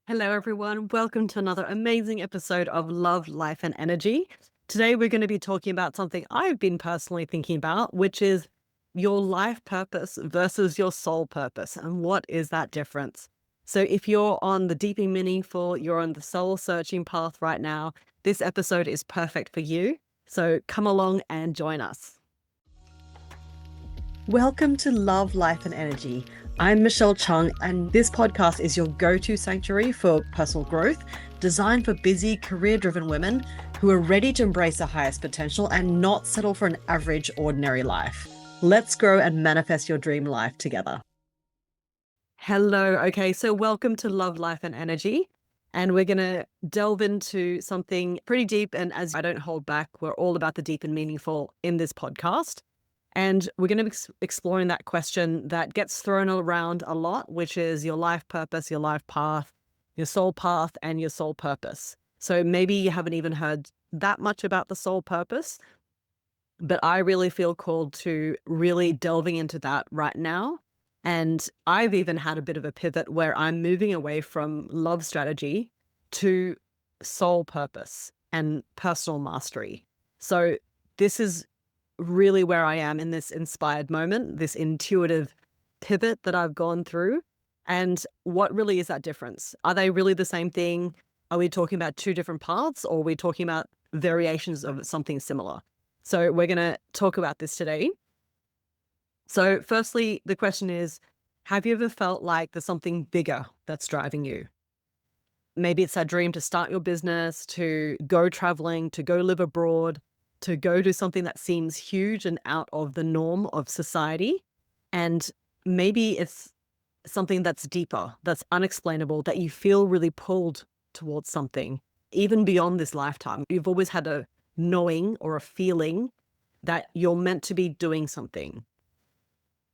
Hello, everyone. Welcome to another amazing episode of Love, Life, and Energy. Today, we're going to be talking about something I've been personally thinking about, which is your life purpose versus your soul purpose. And what is that difference? So, if you're on the deep and meaningful, you're on the soul searching path right now, this episode is perfect for you. So, come along and join us. Welcome to Love, Life, and Energy. I'm Michelle Chung, and this podcast is your go-to sanctuary for personal growth, designed for busy, career-driven women who are ready to embrace their highest potential and not settle for an average, ordinary life. Let's grow and manifest your dream life together. Hello. Okay, so welcome to Love, Life, and Energy. And we're going to delve into something pretty deep. And as I don't hold back, we're all about the deep and meaningful in this podcast. And we're going to be exploring that question that gets thrown around a lot, which is your life purpose, your life path, your soul path, and your soul purpose. So maybe you haven't even heard that much about the soul purpose, but I really feel called to really delving into that right now. And I've even had a bit of a pivot where I'm moving away from love strategy to soul purpose and personal mastery. So this is really where I am in this inspired moment, this intuitive pivot that I've gone through. And what really is that difference? Are they really the same thing? Are we talking about two different paths, or are we talking about variations of something similar? So we're going to talk about this today. So firstly, the question is, have you ever felt like there's something bigger that's driving you? Maybe it's that dream to start your business, to go traveling, to go live abroad, to go do something that seems huge and out of the norm of society. And maybe it's something that's deeper, that's unexplainable, that you feel really pulled towards something, even beyond this lifetime. You've always had a knowing or a feeling that you're meant to be doing something.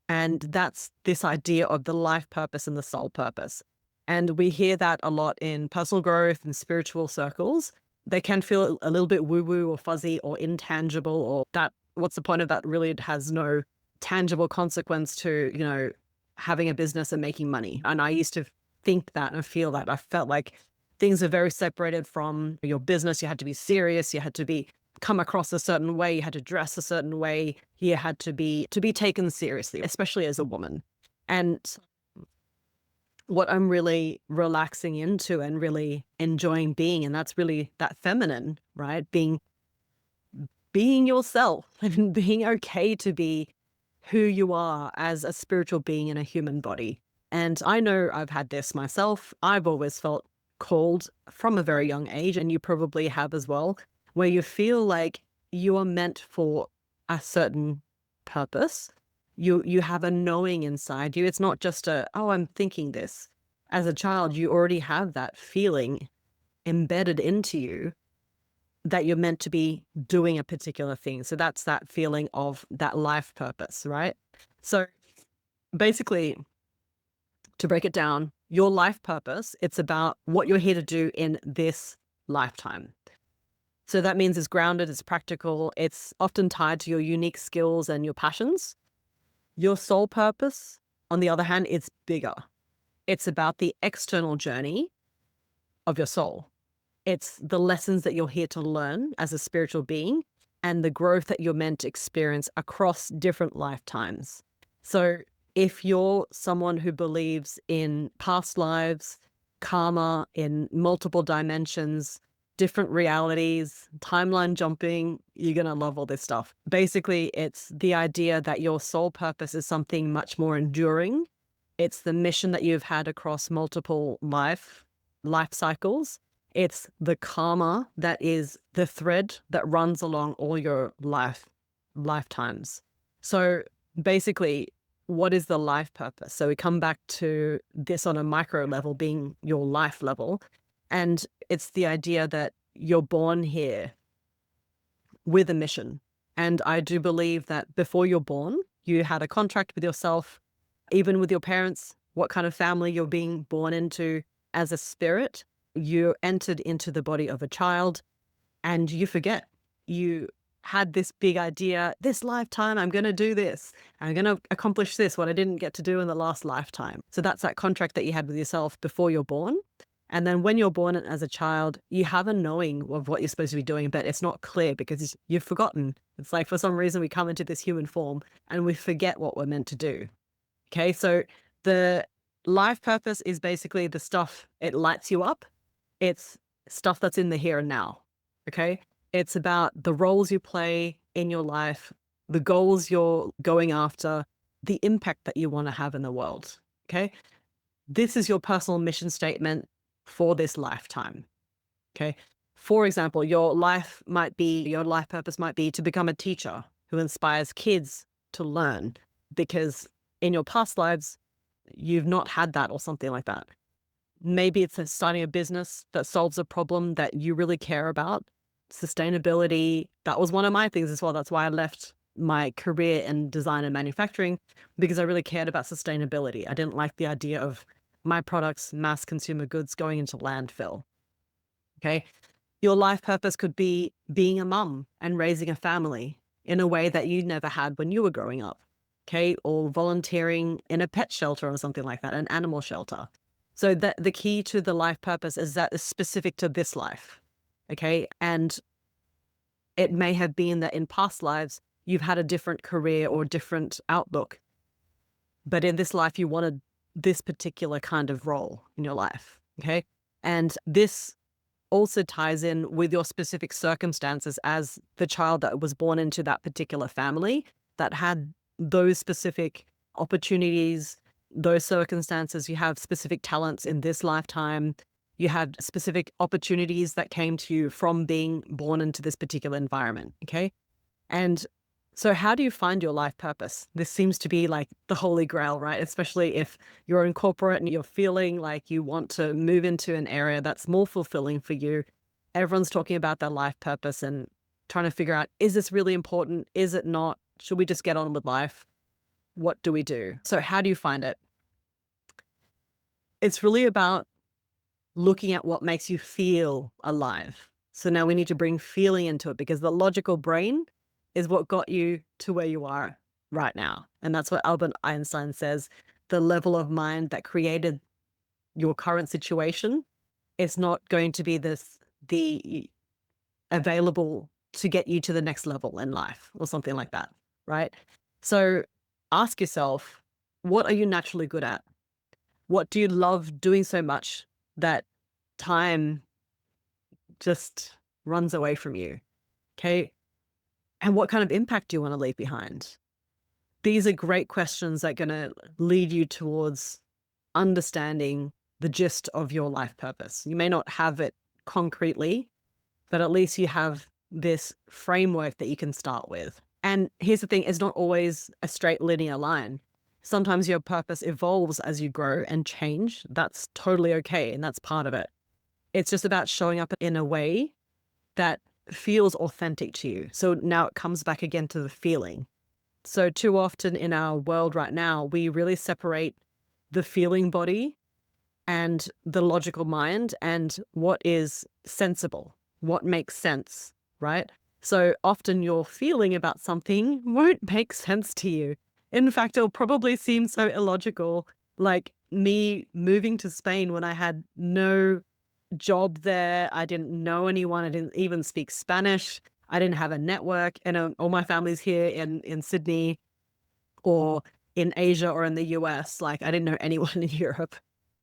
And that's this idea of the life purpose and the soul purpose. And we hear that a lot in personal growth and spiritual circles. They can feel a little bit woo-woo or fuzzy or intangible, or that what's the point of that? Really, it has no tangible consequence to, having a business and making money. And I used to think that and feel that. I felt like things are very separated from your business. You had to be serious. You had to be come across a certain way. You had to dress a certain way. You had to be taken seriously, especially as a woman. And what I'm really relaxing into and really enjoying being, and that's really that feminine, right? Being yourself and being okay to be who you are as a spiritual being in a human body. And I know I've had this myself. I've always felt called from a very young age, and you probably have as well, where you feel like you are meant for a certain purpose. You have a knowing inside you. It's not just I'm thinking this. As a child, you already have that feeling embedded into you that you're meant to be doing a particular thing. So that's that feeling of that life purpose, right? So basically, to break it down, your life purpose, it's about what you're here to do in this lifetime. So that means it's grounded, it's practical, it's often tied to your unique skills and your passions. Your soul purpose, on the other hand, it's bigger. It's about the external journey of your soul. It's the lessons that you're here to learn as a spiritual being and the growth that you're meant to experience across different lifetimes. So if you're someone who believes in past lives, karma, in multiple dimensions, different realities, timeline jumping, you're going to love all this stuff. Basically, it's the idea that your soul purpose is something much more enduring. It's the mission that you've had across multiple life cycles. It's the karma that is the thread that runs along all your lifetimes. So basically, what is the life purpose? So we come back to this on a micro level being your life level. And it's the idea that you're born here with a mission. And I do believe that before you're born, you had a contract with yourself, even with your parents, what kind of family you're being born into as a spirit. You entered into the body of a child and you forget. You had this big idea, this lifetime, I'm going to do this. I'm going to accomplish this, what I didn't get to do in the last lifetime. So that's that contract that you had with yourself before you're born. And then when you're born as a child, you have a knowing of what you're supposed to be doing, but it's not clear because you've forgotten. It's like for some reason we come into this human form and we forget what we're meant to do. Okay, so the life purpose is basically the stuff, it lights you up. It's stuff that's in the here and now. Okay, it's about the roles you play in your life, the goals you're going after, the impact that you want to have in the world. Okay, this is your personal mission statement for this lifetime. Okay. For example, your life purpose might be to become a teacher who inspires kids to learn because in your past lives, you've not had that or something like that. Maybe it's starting a business that solves a problem that you really care about. Sustainability, that was one of my things as well. That's why I left my career in design and manufacturing, because I really cared about sustainability. I didn't like the idea of my products, mass consumer goods, going into landfill. Okay. Your life purpose could be being a mum and raising a family in a way that you never had when you were growing up. Okay. Or volunteering in a pet shelter or something like that, an animal shelter. So that the key to the life purpose is that it's specific to this life. Okay. And it may have been that in past lives, you've had a different career or different outlook. But in this life, you wanted this particular kind of role in your life. Okay. And this also ties in with your specific circumstances as the child that was born into that particular family that had those specific opportunities, those circumstances. You have specific talents in this lifetime. You had specific opportunities that came to you from being born into this particular environment. Okay. And so how do you find your life purpose? This seems to be like the holy grail, right? Especially if you're in corporate and you're feeling like you want to move into an area that's more fulfilling for you. Everyone's talking about their life purpose and trying to figure out, is this really important? Is it not? Should we just get on with life? What do we do? So how do you find it? It's really about looking at what makes you feel alive. So now we need to bring feeling into it because the logical brain is what got you to where you are right now. And that's what Albert Einstein says, the level of mind that created your current situation is not going to be the available to get you to the next level in life or something like that, right? So ask yourself, what are you naturally good at? What do you love doing so much that time just runs away from you? Okay. And what kind of impact do you want to leave behind? These are great questions that are going to lead you towards understanding the gist of your life purpose. You may not have it concretely, but at least you have this framework that you can start with. And here's the thing, it's not always a straight linear line. Sometimes your purpose evolves as you grow and change. That's totally okay. And that's part of it. It's just about showing up in a way that feels authentic to you. So now it comes back again to the feeling. So too often in our world right now, we really separate the feeling body and the logical mind and what is sensible, what makes sense, right? So often your feeling about something won't make sense to you. In fact, it'll probably seem so illogical, like me moving to Spain when I had no job there. I didn't know anyone. I didn't even speak Spanish. I didn't have a network. And all my family's here in Sydney or in Asia or in the US. Like I didn't know anyone in Europe.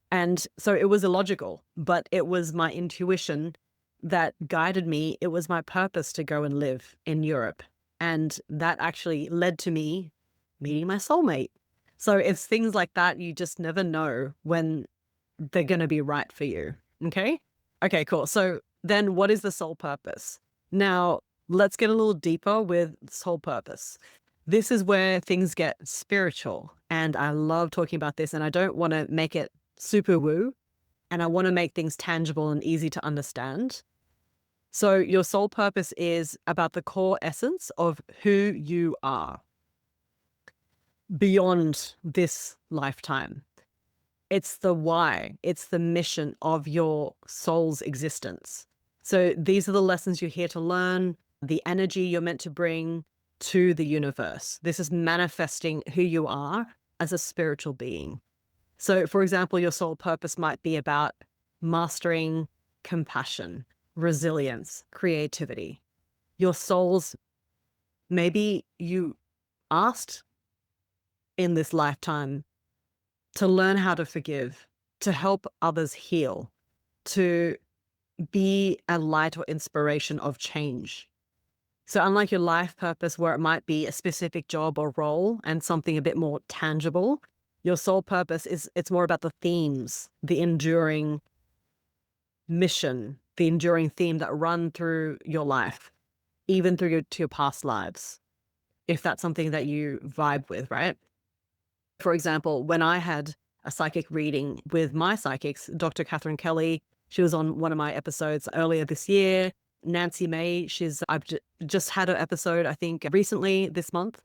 And so it was illogical, but it was my intuition that guided me. It was my purpose to go and live in Europe. And that actually led to me meeting my soulmate. So it's things like that. You just never know when they're going to be right for you. Okay. Okay, cool. So then what is the soul purpose? Now let's get a little deeper with soul purpose. This is where things get spiritual. And I love talking about this and I don't want to make it super woo. And I want to make things tangible and easy to understand. So your soul purpose is about the core essence of who you are beyond this lifetime. It's the why, it's the mission of your soul's existence. So these are the lessons you're here to learn, the energy you're meant to bring to the universe. This is manifesting who you are as a spiritual being. So for example, your soul purpose might be about mastering compassion, resilience, creativity. Your souls, maybe you asked in this lifetime to learn how to forgive, to help others heal, to be a light or inspiration of change. So unlike your life purpose, where it might be a specific job or role and something a bit more tangible, your soul purpose it's more about the themes, the enduring mission, the enduring theme that run through your life, even through to your past lives, if that's something that you vibe with, right? For example, when I had a psychic reading with my psychics, Dr. Catherine Kelly, she was on one of my episodes earlier this year. Nancy May, I've just had an episode, I think, recently this month.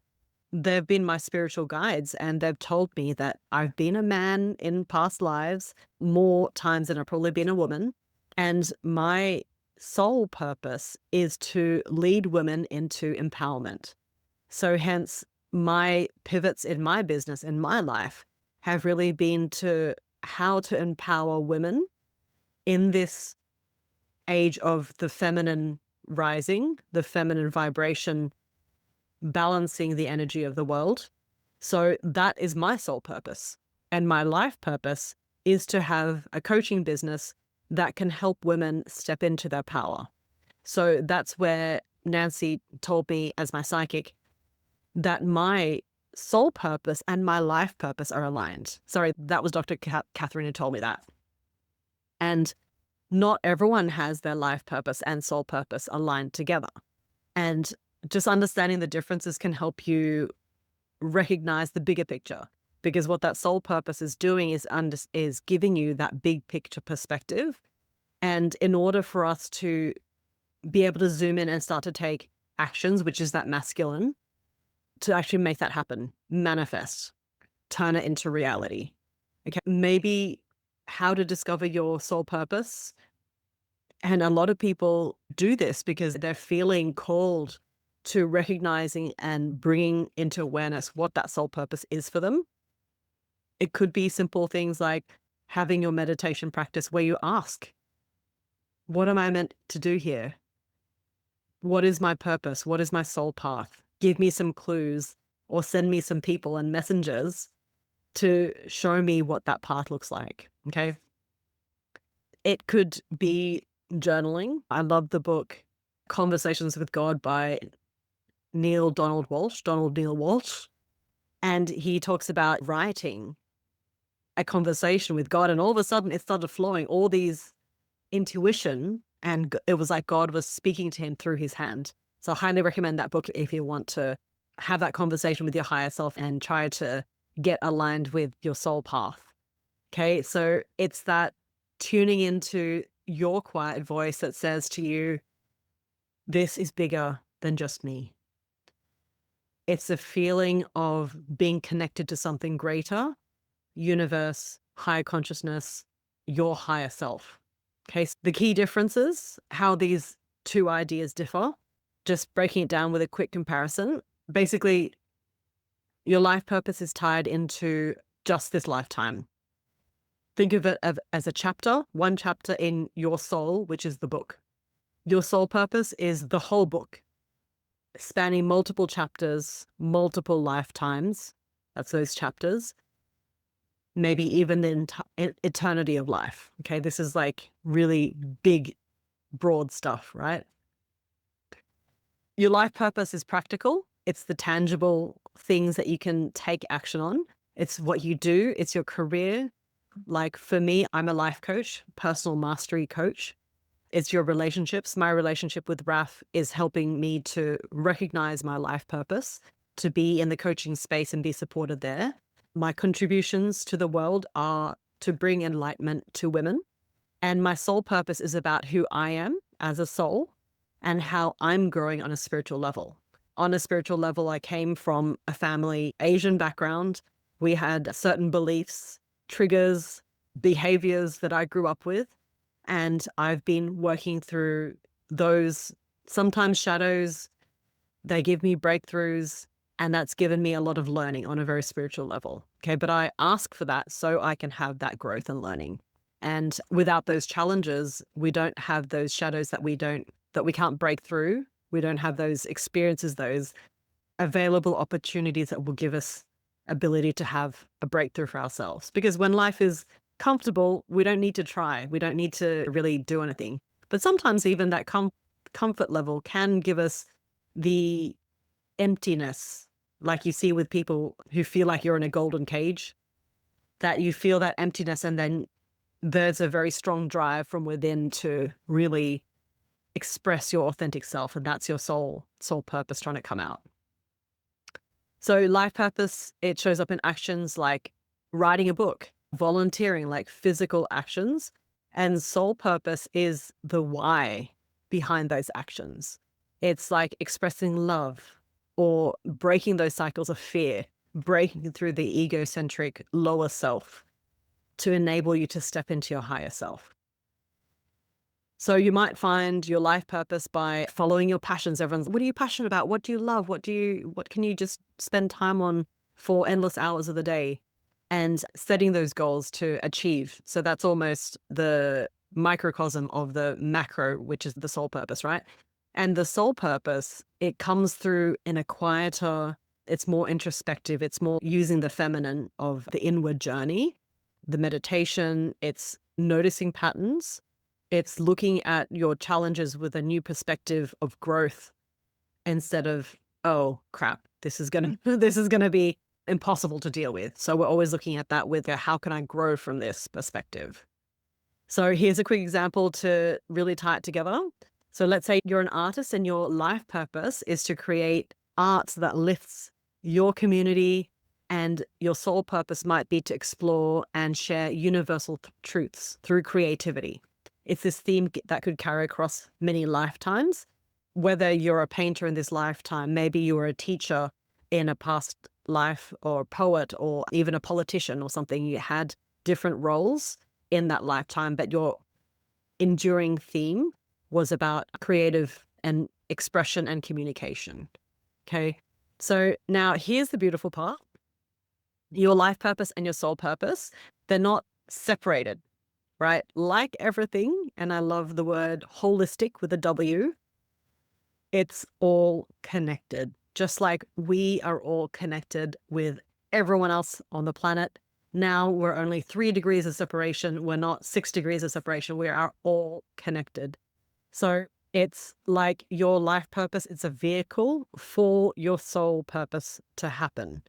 They've been my spiritual guides, and they've told me that I've been a man in past lives more times than I've probably been a woman. And my soul purpose is to lead women into empowerment. So hence my pivots in my business, in my life, have really been to how to empower women in this age of the feminine rising, the feminine vibration, balancing the energy of the world. So that is my soul purpose. And my life purpose is to have a coaching business that can help women step into their power. So that's where Nancy told me, as my psychic, that my soul purpose and my life purpose are aligned. Sorry, that was Dr. Catherine who told me that. And not everyone has their life purpose and soul purpose aligned together. And just understanding the differences can help you recognize the bigger picture, because what that soul purpose is doing is giving you that big picture perspective. And in order for us to be able to zoom in and start to take actions, which is that masculine, to actually make that happen, manifest, turn it into reality. Okay, maybe how to discover your soul purpose. And a lot of people do this because they're feeling called to recognizing and bringing into awareness what that soul purpose is for them. It could be simple things like having your meditation practice where you ask, what am I meant to do here? What is my purpose? What is my soul path? Give me some clues, or send me some people and messengers to show me what that path looks like. Okay. It could be journaling. I love the book Conversations with God by Donald Neil Walsh. And he talks about writing a conversation with God. And all of a sudden it started flowing, all these intuition. And it was like God was speaking to him through his hand. So I highly recommend that book if you want to have that conversation with your higher self and try to get aligned with your soul path. Okay. So it's that tuning into your quiet voice that says to you, this is bigger than just me. It's a feeling of being connected to something greater, universe, higher consciousness, your higher self. Okay, so the key differences, how these two ideas differ, just breaking it down with a quick comparison. Basically, your life purpose is tied into just this lifetime. Think of it as a chapter, one chapter in your soul, which is the book. Your soul purpose is the whole book, spanning multiple chapters, multiple lifetimes. That's those chapters. Maybe even the eternity of life. Okay, this is like really big, broad stuff, right? Your life purpose is practical. It's the tangible things that you can take action on. It's what you do. It's your career. Like for me, I'm a life coach, personal mastery coach. It's your relationships. My relationship with Raf is helping me to recognize my life purpose, to be in the coaching space and be supported there. My contributions to the world are to bring enlightenment to women. And my soul purpose is about who I am as a soul and how I'm growing on a spiritual level. On a spiritual level, I came from a family, Asian background. We had certain beliefs, triggers, behaviors that I grew up with. And I've been working through those, sometimes shadows. They give me breakthroughs, and that's given me a lot of learning on a very spiritual level. Okay, but I ask for that so I can have that growth and learning. And without those challenges, we don't have those shadows that we can't break through. We don't have those experiences, those available opportunities that will give us ability to have a breakthrough for ourselves. Because when life is comfortable, we don't need to try. We don't need to really do anything. But sometimes even that comfort level can give us the emptiness, like you see with people who feel like you're in a golden cage, that you feel that emptiness, and then there's a very strong drive from within to really express your authentic self, and that's your soul purpose trying to come out. So life purpose, it shows up in actions like writing a book, volunteering, like physical actions, and soul purpose is the why behind those actions. It's like expressing love or breaking those cycles of fear, breaking through the egocentric lower self to enable you to step into your higher self. So you might find your life purpose by following your passions. Everyone's, what are you passionate about? What do you love? What can you just spend time on for endless hours of the day? And setting those goals to achieve. So that's almost the microcosm of the macro, which is the soul purpose, right? And the soul purpose, it comes through in a quieter, it's more introspective, it's more using the feminine of the inward journey, the meditation, it's noticing patterns. It's looking at your challenges with a new perspective of growth instead of, oh crap, this is gonna be impossible to deal with. So we're always looking at that with how can I grow from this perspective? So here's a quick example to really tie it together. So let's say you're an artist and your life purpose is to create art that lifts your community, and your soul purpose might be to explore and share universal truths through creativity. It's this theme that could carry across many lifetimes. Whether you're a painter in this lifetime, maybe you were a teacher in a past life, or a poet, or even a politician or something. You had different roles in that lifetime, but your enduring theme was about creative and expression and communication. Okay. So now here's the beautiful part. Your life purpose and your soul purpose, they're not separated. Right? Like everything, and I love the word holistic with a W, it's all connected. Just like we are all connected with everyone else on the planet. Now we're only 3 degrees of separation. We're not 6 degrees of separation. We are all connected. So it's like your life purpose, it's a vehicle for your soul purpose to happen.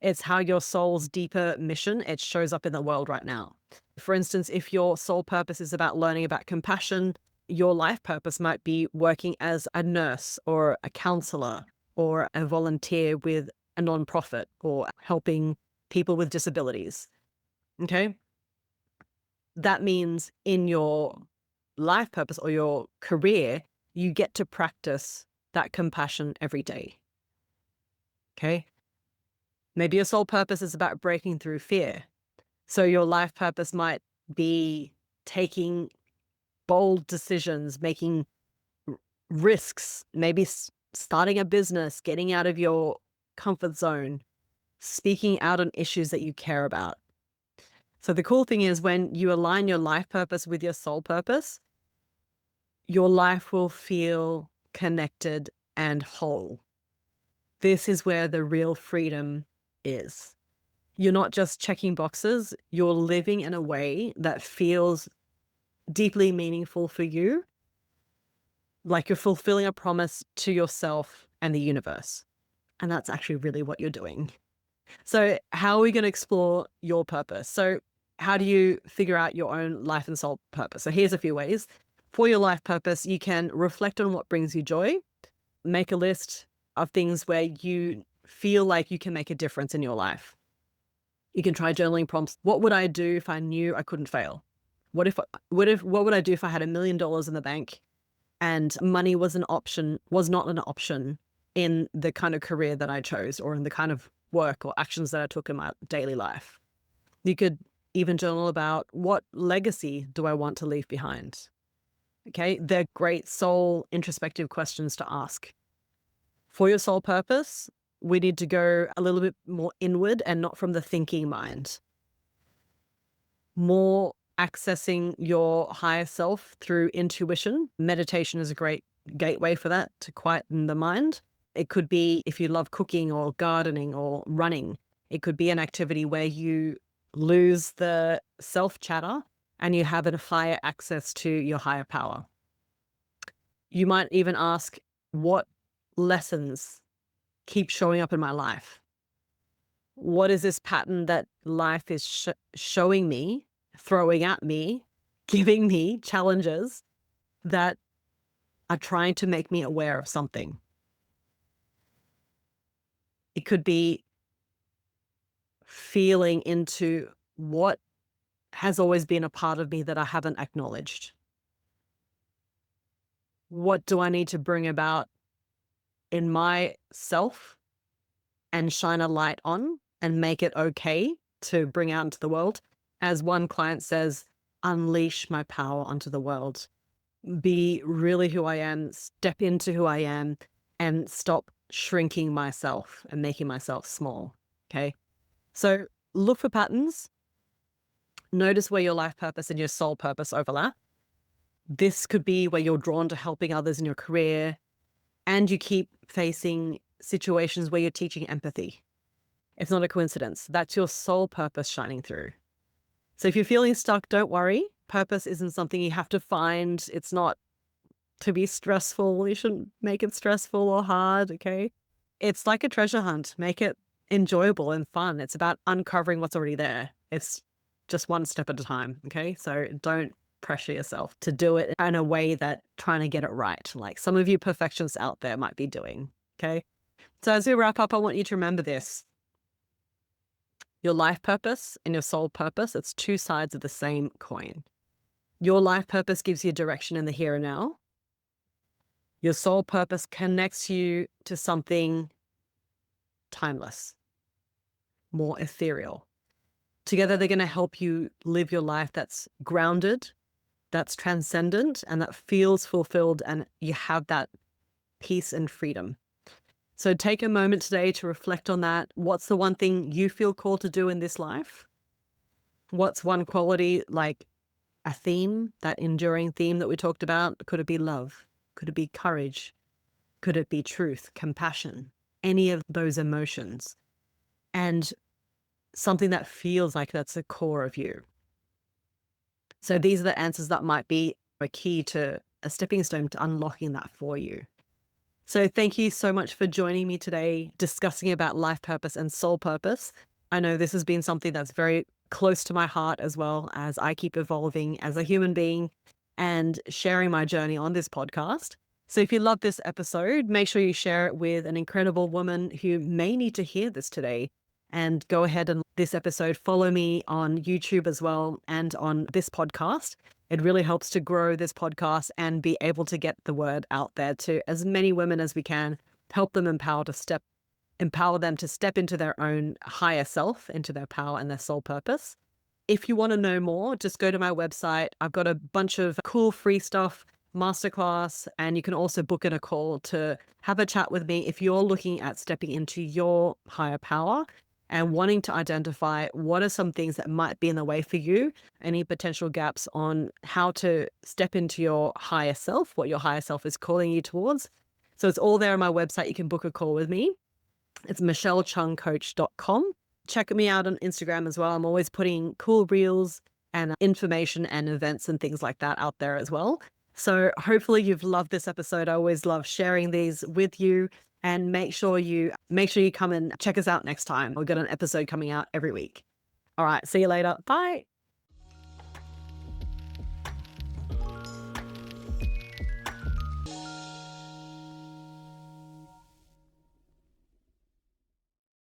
It's how your soul's deeper mission, it shows up in the world right now. For instance, if your soul purpose is about learning about compassion, your life purpose might be working as a nurse or a counselor or a volunteer with a nonprofit or helping people with disabilities. Okay? That means in your life purpose or your career, you get to practice that compassion every day. Okay? Maybe your soul purpose is about breaking through fear. So your life purpose might be taking bold decisions, making risks, maybe starting a business, getting out of your comfort zone, speaking out on issues that you care about. So the cool thing is when you align your life purpose with your soul purpose, your life will feel connected and whole. This is where the real freedom is. You're not just checking boxes, you're living in a way that feels deeply meaningful for you, like you're fulfilling a promise to yourself and the universe. And that's actually really what you're doing. So how are we going to explore your purpose? So how do you figure out your own life and soul purpose? So here's a few ways. For your life purpose, you can reflect on what brings you joy, make a list of things where you feel like you can make a difference in your life. You can try journaling prompts. What would I do if I knew I couldn't fail? What would I do if I had $1 million in the bank and money was not an option in the kind of career that I chose or in the kind of work or actions that I took in my daily life? You could even journal about what legacy do I want to leave behind? Okay, they're great soul introspective questions to ask. For your soul purpose, we need to go a little bit more inward and not from the thinking mind. More accessing your higher self through intuition. Meditation is a great gateway for that, to quieten the mind. It could be, if you love cooking or gardening or running, it could be an activity where you lose the self chatter and you have a higher access to your higher power. You might even ask, what lessons keep showing up in my life? What is this pattern that life is showing me, throwing at me, giving me challenges that are trying to make me aware of something? It could be feeling into what has always been a part of me that I haven't acknowledged. What do I need to bring about in myself and shine a light on and make it okay to bring out into the world? As one client says, unleash my power onto the world. Be really who I am, step into who I am, and stop shrinking myself and making myself small. Okay. So look for patterns. Notice where your life purpose and your soul purpose overlap. This could be where you're drawn to helping others in your career, and you keep facing situations where you're teaching empathy. It's not a coincidence. That's your soul purpose shining through. So if you're feeling stuck, don't worry. Purpose isn't something you have to find. It's not to be stressful. You shouldn't make it stressful or hard, okay? It's like a treasure hunt. Make it enjoyable and fun. It's about uncovering what's already there. It's just one step at a time, okay? So don't pressure yourself to do it in a way that trying to get it right, like some of you perfectionists out there might be doing, okay? So as we wrap up, I want you to remember this. Your life purpose and your soul purpose, it's two sides of the same coin. Your life purpose gives you direction in the here and now. Your soul purpose connects you to something timeless, more ethereal. Together, they're going to help you live your life that's grounded, that's transcendent, and that feels fulfilled, and you have that peace and freedom. So take a moment today to reflect on that. What's the one thing you feel called to do in this life? What's one quality, like a theme, that enduring theme that we talked about? Could it be love? Could it be courage? Could it be truth, compassion, any of those emotions? And something that feels like that's the core of you. So these are the answers that might be a key to a stepping stone to unlocking that for you. So thank you so much for joining me today, discussing about life purpose and soul purpose. I know this has been something that's very close to my heart, as well as I keep evolving as a human being and sharing my journey on this podcast. So if you love this episode, make sure you share it with an incredible woman who may need to hear this today. And go ahead and this episode, follow me on YouTube as well and on this podcast. It really helps to grow this podcast and be able to get the word out there to as many women as we can, help them empower them to step into their own higher self, into their power and their soul purpose. If you want to know more, just go to my website. I've got a bunch of cool free stuff, masterclass, and you can also book in a call to have a chat with me if you're looking at stepping into your higher power and wanting to identify what are some things that might be in the way for you, any potential gaps on how to step into your higher self, what your higher self is calling you towards. So it's all there on my website. You can book a call with me. It's michellechoungcoach.com. Check me out on Instagram as well. I'm always putting cool reels and information and events and things like that out there as well. So hopefully you've loved this episode. I always love sharing these with you. And make sure you come and check us out next time. We've got an episode coming out every week. All right, see you later. Bye.